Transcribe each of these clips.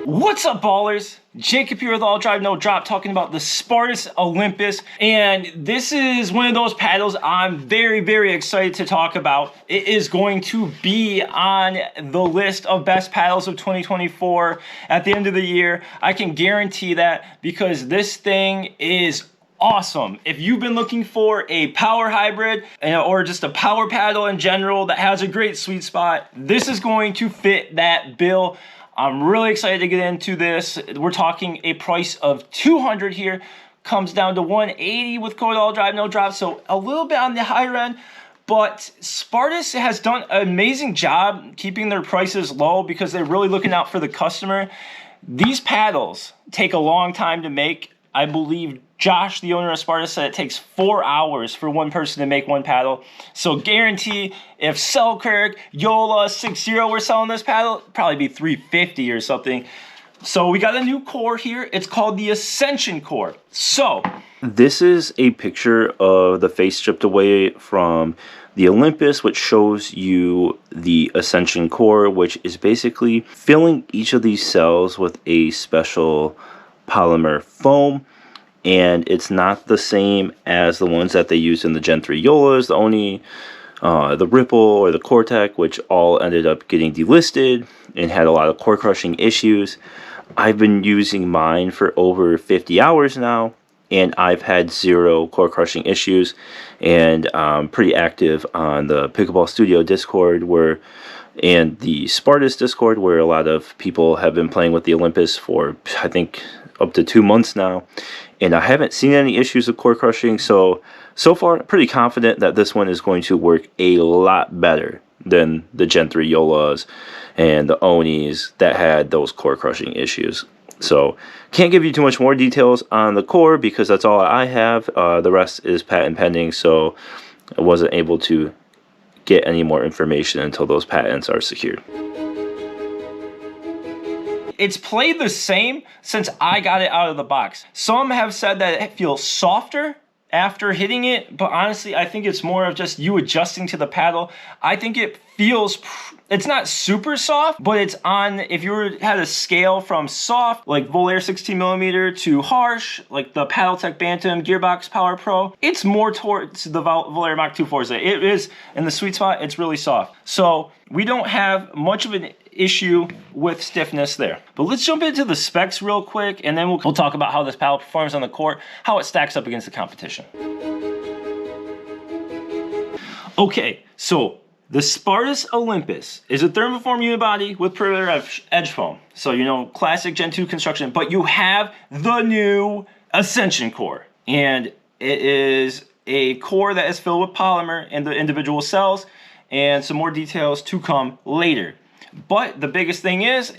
What's up, ballers? Jacob here with AllDriveNoDrop talking about the Spartus Olympus, and this is one of those paddles I'm very excited to talk about. It is going to be on the list of best paddles of 2024 at the end of the year. I can guarantee that because this thing is awesome. If you've been looking for a power hybrid or just a power paddle in general that has a great sweet spot, this is going to fit that bill. I'm really excited to get into this. We're talking a price of $200 here, comes down to $180 with code AllDriveNoDrop, so a little bit on the higher end. But Spartus has done an amazing job keeping their prices low because they're really looking out for the customer. These paddles take a long time to make. I believe Josh, the owner of Spartus, said it takes 4 hours for one person to make one paddle. So guarantee if Selkirk, Yola, 60 were selling this paddle, it'd probably be $350 or something. So we got a new core here. It's called the Ascension Core. So this is a picture of the face stripped away from the Olympus, which shows you the Ascension Core, which is basically filling each of these cells with a special polymer foam, and it's not the same as the ones that they use in the Gen 3 Yolas, the Oni, the Ripple, or the Cortec, which all ended up getting delisted and had a lot of core crushing issues. I've been using mine for over 50 hours now, and I've had 0 core crushing issues, and I'm pretty active on the Pickleball Studio Discord and the Spartus Discord, where a lot of people have been playing with the Olympus for, I think, up to 2 months now, and I haven't seen any issues with core crushing. So far, pretty confident that this one is going to work a lot better than the Gen 3 Yolas and the Onis that had those core crushing issues. So can't give you too much more details on the core because that's all I have. The rest is patent pending, so I wasn't able to get any more information until those patents are secured. it's played the same since I got it out of the box. Some have said that it feels softer after hitting it, but honestly, I think it's more of just you adjusting to the paddle. I think it feels, it's not super soft, but it's on, if you had a scale from soft, like Volair 16mm, to harsh, like the Paddletech Bantam Gearbox Power Pro, it's more towards the Volair Mach 2 Forza. It is, in the sweet spot, it's really soft. So we don't have much of an issue with stiffness there. But let's jump into the specs real quick, and then we'll talk about how this paddle performs on the court, how it stacks up against the competition. Okay, so the Spartus Olympus is a thermoform unibody with perimeter edge foam. So, you know, classic Gen 2 construction, but you have the new Ascension Core. And it is a core that is filled with polymer in the individual cells, and some more details to come later. But the biggest thing is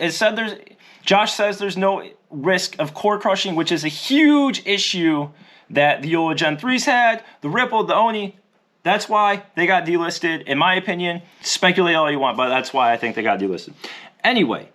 Josh says there's no risk of core crushing, which is a huge issue that the Yola Gen 3s had, the Ripple, the Oni. That's why they got delisted, in my opinion. Speculate all you want, but that's why I think they got delisted. Anyway,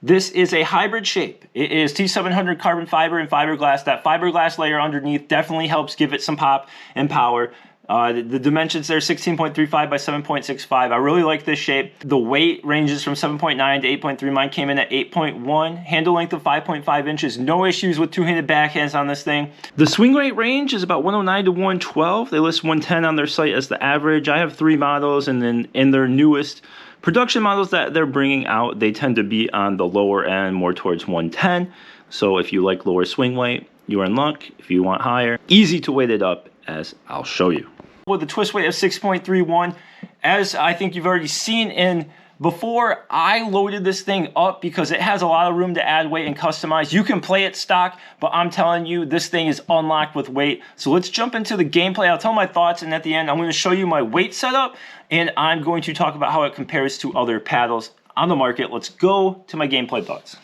this is a hybrid shape. It is T700 carbon fiber and fiberglass. That fiberglass layer underneath definitely helps give it some pop and power. The dimensions there, 16.35 by 7.65. I really like this shape. The weight ranges from 7.9 to 8.3. Mine came in at 8.1. Handle length of 5.5 inches. No issues with two-handed backhands on this thing. The swing weight range is about 109 to 112. They list 110 on their site as the average. I have 3 models, and then in their newest production models that they're bringing out, they tend to be on the lower end, more towards 110. So if you like lower swing weight, you're in luck. If you want higher, easy to weight it up, as I'll show you. With a twist weight of 6.31, as I think you've already seen in before, I loaded this thing up because it has a lot of room to add weight and customize. You can play it stock, but I'm telling you, this thing is unlocked with weight. So let's jump into the gameplay. I'll tell my thoughts, and at the end, I'm going to show you my weight setup, and I'm going to talk about how it compares to other paddles on the market. Let's go to my gameplay thoughts.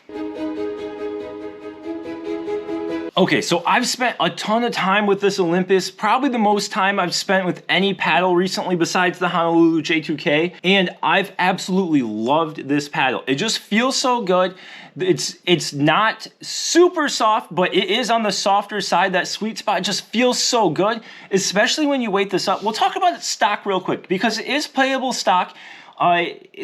Okay, so I've spent a ton of time with this Olympus, probably the most time I've spent with any paddle recently besides the Honolulu J2K, and I've absolutely loved this paddle. It just feels so good. It's not super soft, but it is on the softer side. That sweet spot just feels so good, especially when you weight this up. We'll talk about it stock real quick because it is playable stock.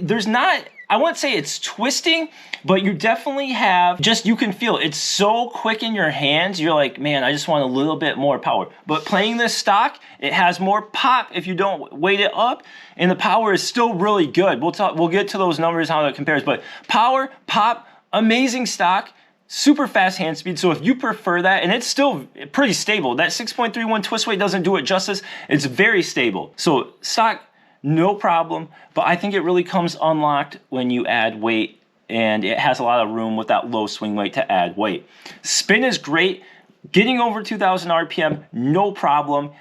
There's not, I wouldn't say it's twisting, but you definitely have, you can feel it's so quick in your hands. You're like, man, I just want a little bit more power. But playing this stock, it has more pop if you don't weight it up, and the power is still really good. We'll get to those numbers, how it compares, but power, pop, amazing stock, super fast hand speed. So if you prefer that, and it's still pretty stable, that 6.31 twist weight doesn't do it justice. It's very stable. So stock, no problem, but I think it really comes unlocked when you add weight, and it has a lot of room with that low swing weight to add weight. Spin is great. Getting over 2,000 RPM, no problem.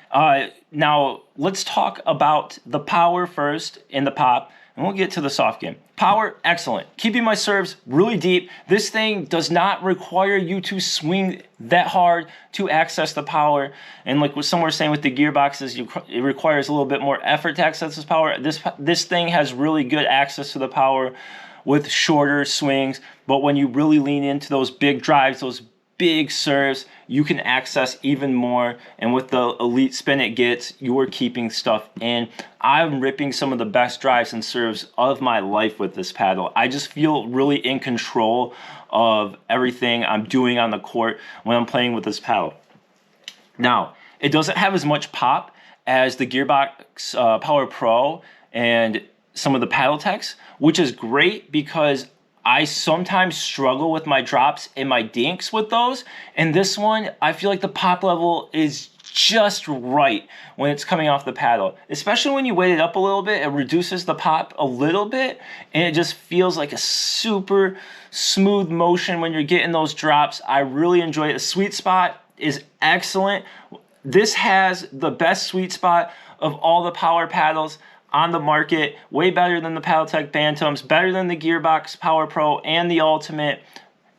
Now, let's talk about the power first and the pop, and we'll get to the soft game. Power, excellent. Keeping my serves really deep. This thing does not require you to swing that hard to access the power. And like what some were saying with the gearboxes, it requires a little bit more effort to access this power. This thing has really good access to the power with shorter swings. But when you really lean into those big drives, those big serves, you can access even more. And with the elite spin it gets, you are keeping stuff in. I'm ripping some of the best drives and serves of my life with this paddle. I just feel really in control of everything I'm doing on the court when I'm playing with this paddle. Now, it doesn't have as much pop as the Gearbox Power Pro and some of the paddle techs, which is great because I sometimes struggle with my drops and my dinks with those. And this one, I feel like the pop level is just right when it's coming off the paddle. Especially when you weight it up a little bit, it reduces the pop a little bit. And it just feels like a super smooth motion when you're getting those drops. I really enjoy it. The sweet spot is excellent. This has the best sweet spot of all the power paddles on the market, way better than the Paddletech Bantams, better than the Gearbox Power Pro and the Ultimate.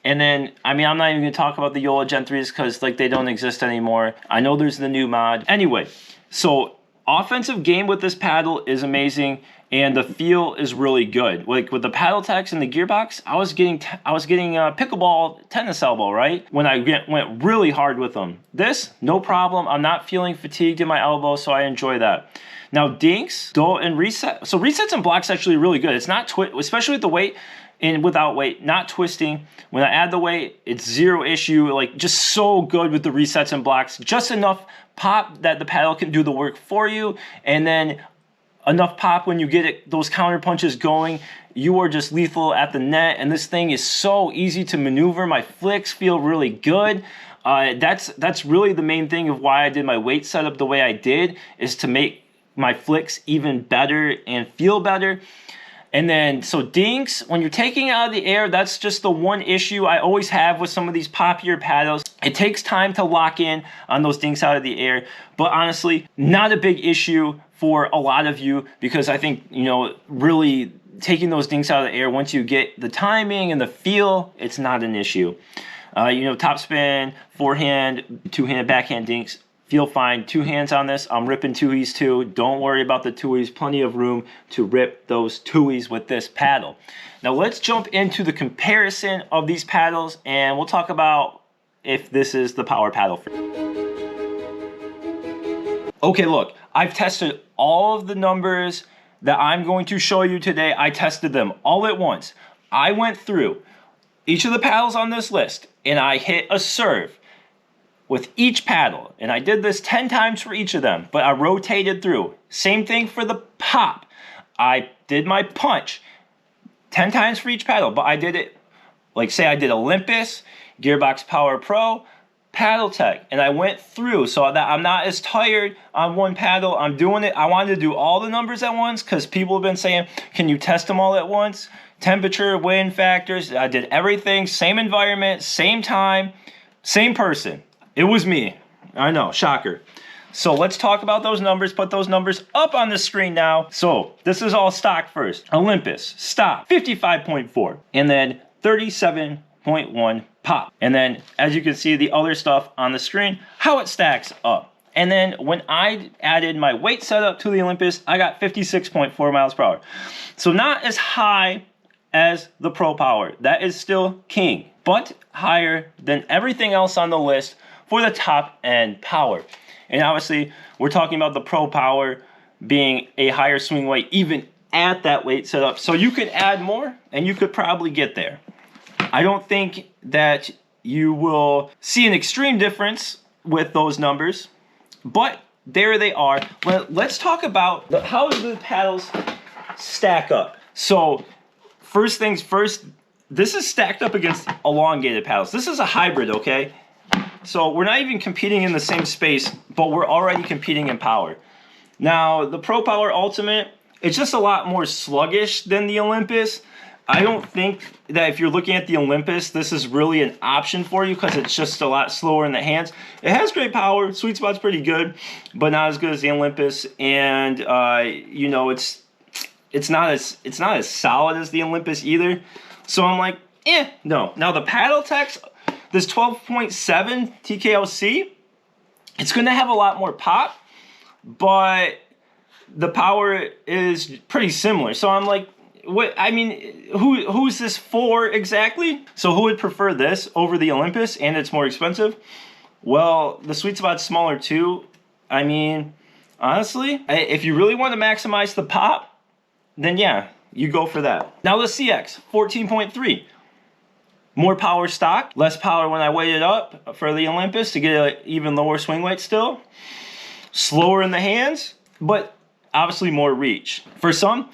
And then, I mean, I'm not even going to talk about the Yola Gen 3s because like they don't exist anymore. I know there's the new mod. Anyway, so offensive game with this paddle is amazing and the feel is really good. Like with the Paddletechs and the Gearbox, I was getting pickleball tennis elbow, right? When I went really hard with them. This, no problem. I'm not feeling fatigued in my elbow, so I enjoy that. Now dinks, and reset. So resets and blocks actually really good. It's not especially with the weight and without weight, not twisting. When I add the weight, it's zero issue. Like just so good with the resets and blocks. Just enough pop that the paddle can do the work for you, and then enough pop when you get those counter punches going. You are just lethal at the net, and this thing is so easy to maneuver. My flicks feel really good. That's really the main thing of why I did my weight setup the way I did, is to make my flicks even better and feel better. And then, so dinks, when you're taking it out of the air, that's just the one issue I always have with some of these poppier paddles. It takes time to lock in on those dinks out of the air, but honestly, not a big issue for a lot of you, because I think, you know, really taking those dinks out of the air, once you get the timing and the feel, it's not an issue. You know, top spin, forehand, two-handed backhand dinks, feel fine. Two hands on this. I'm ripping two-ees too. Don't worry about the two-ees. Plenty of room to rip those two-ees with this paddle. Now let's jump into the comparison of these paddles, and we'll talk about if this is the power paddle for you. Okay, look, I've tested all of the numbers that I'm going to show you today. I tested them all at once. I went through each of the paddles on this list, and I hit a serve with each paddle, and I did this 10 times for each of them, but I rotated through. Same thing for the pop. I did my punch 10 times for each paddle, but I did it, like say I did Olympus, Gearbox Power Pro, Paddletech, and I went through so that I'm not as tired on one paddle. I'm doing it. I wanted to do all the numbers at once because people have been saying, can you test them all at once? Temperature, wind factors, I did everything, same environment, same time, same person. It was me. I know, shocker. So let's talk about those numbers, put those numbers up on the screen now. So this is all stock first. Olympus, stock, 55.4, and then 37.1 pop. And then as you can see the other stuff on the screen, how it stacks up. And then when I added my weight setup to the Olympus, I got 56.4 miles per hour. So not as high as the Pro Power. That is still king, but higher than everything else on the list for the top end power. And obviously we're talking about the Pro Power being a higher swing weight, even at that weight setup. So you could add more and you could probably get there. I don't think that you will see an extreme difference with those numbers, but there they are. Let's talk about how do the paddles stack up. So first things first, this is stacked up against elongated paddles. This is a hybrid, okay? So we're not even competing in the same space, but we're already competing in power. Now, the Pro Power Ultimate, it's just a lot more sluggish than the Olympus. I don't think that if you're looking at the Olympus, this is really an option for you because it's just a lot slower in the hands. It has great power, sweet spot's pretty good, but not as good as the Olympus. And you know, it's not as solid as the Olympus either. So I'm like, no. Now the Paddle Tex, this 12.7 TKOC, it's going to have a lot more pop, but the power is pretty similar. So I'm like, what? I mean, who's this for exactly? So who would prefer this over the Olympus and it's more expensive? Well, the sweet spot's smaller too. I mean, honestly, if you really want to maximize the pop, then yeah, you go for that. Now the CX 14.3. More power stock, less power when I weight it up for the Olympus to get an even lower swing weight still. Slower in the hands, but obviously more reach. For some,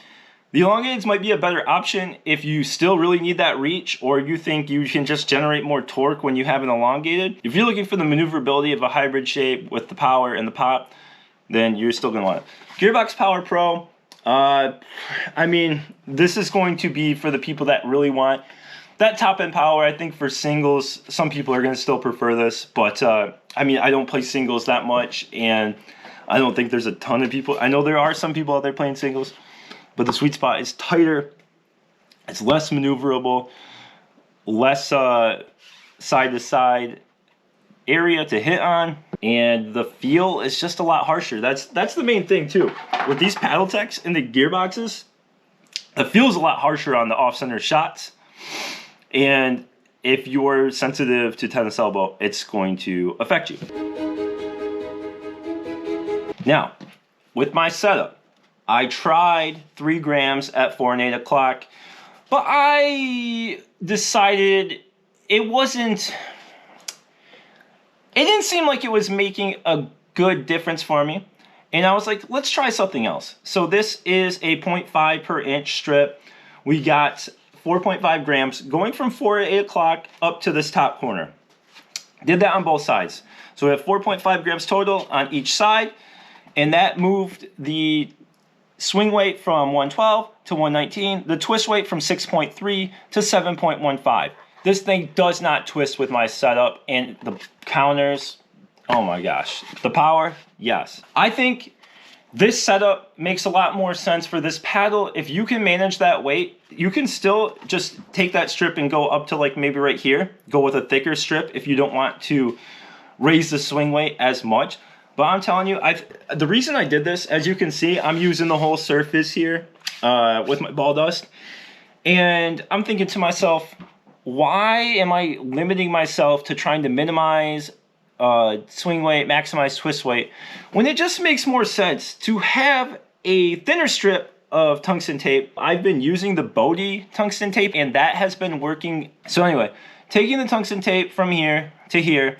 the elongateds might be a better option if you still really need that reach or you think you can just generate more torque when you have an elongated. If you're looking for the maneuverability of a hybrid shape with the power and the pop, then you're still gonna want it. Gearbox Power Pro, I mean, this is going to be for the people that really want that top end power. I think for singles, some people are going to still prefer this, but I mean, I don't play singles that much, and I don't think there's a ton of people. I know there are some people out there playing singles, but the sweet spot is tighter, it's less maneuverable, less side to side area to hit on, and the feel is just a lot harsher. That's the main thing too. With these Paddle Tex in the gearboxes, the feel is a lot harsher on the off-center shots. And if you're sensitive to tennis elbow, it's going to affect you. Now, with my setup, I tried 3 grams at 4 and 8 o'clock, but I decided it didn't seem like it was making a good difference for me. And I was like, let's try something else. So this is a 0.5 per inch strip. We got 4.5 grams going from 4 to 8 o'clock up to this top corner. Did that on both sides. So we have 4.5 grams total on each side, and that moved the swing weight from 112 to 119, the twist weight from 6.3 to 7.15. This thing does not twist with my setup, and the counters, oh my gosh. The power, yes. I think this setup makes a lot more sense for this paddle. If you can manage that weight, you can still just take that strip and go up to like maybe right here. Go with a thicker strip if you don't want to raise the swing weight as much. But I'm telling you, the reason I did this, as you can see, I'm using the whole surface here with my ball dust. And I'm thinking to myself, why am I limiting myself to trying to minimize swing weight, maximize twist weight, when it just makes more sense to have a thinner strip of tungsten tape? I've been using the Bodhi tungsten tape, and that has been working. So anyway, taking the tungsten tape from here to here,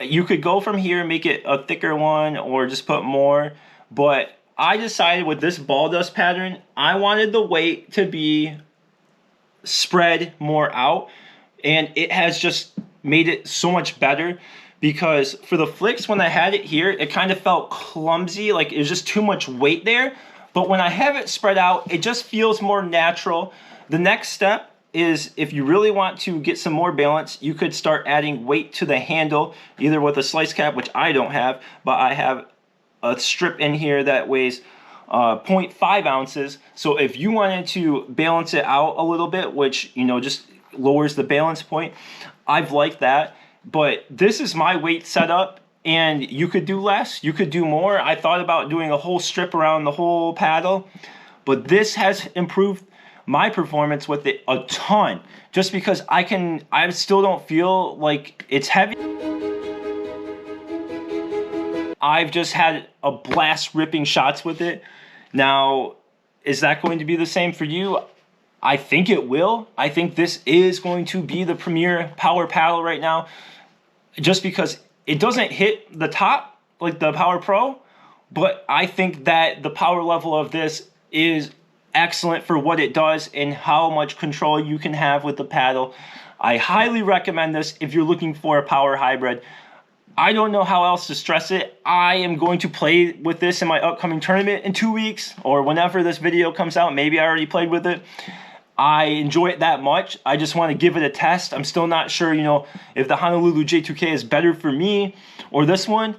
you could go from here, make it a thicker one, or just put more. But I decided with this ball dust pattern, I wanted the weight to be spread more out, and it has just made it so much better. Because for the flicks, when I had it here, it kind of felt clumsy, like it was just too much weight there. But when I have it spread out, it just feels more natural. The next step is, if you really want to get some more balance, you could start adding weight to the handle, either with a slice cap, which I don't have, but I have a strip in here that weighs 0.5 ounces. So if you wanted to balance it out a little bit, which, you know, just lowers the balance point, I've liked that. But this is my weight setup, and you could do less, you could do more. I thought about doing a whole strip around the whole paddle, but this has improved my performance with it a ton, just because I still don't feel like it's heavy. I've just had a blast ripping shots with it. Now, Is that going to be the same for you? I think it will. I think this is going to be the premier power paddle right now, just because it doesn't hit the top like the Power Pro, but I think that the power level of this is excellent for what it does and how much control you can have with the paddle. I highly recommend this if you're looking for a power hybrid. I don't know how else to stress it. I am going to play with this in my upcoming tournament in 2 weeks, or whenever this video comes out. Maybe I already played with it. I enjoy it that much. I just want to give it a test. I'm still not sure, if the Honolulu J2K is better for me or this one.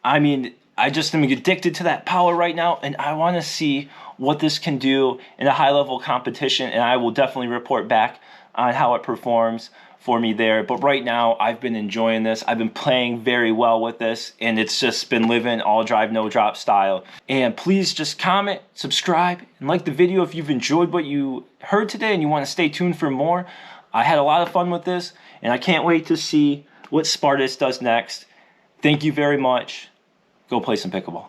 I mean, I just am addicted to that power right now, and I want to see what this can do in a high-level competition, and I will definitely report back on how it performs for me there. But right now, I've been enjoying this. I've been playing very well with this, and it's just been living all drive, no drop style. And please just comment, subscribe, and like the video if you've enjoyed what you heard today and you want to stay tuned for more. I had a lot of fun with this, and I can't wait to see what Spartus does next. Thank you very much. Go play some pickleball.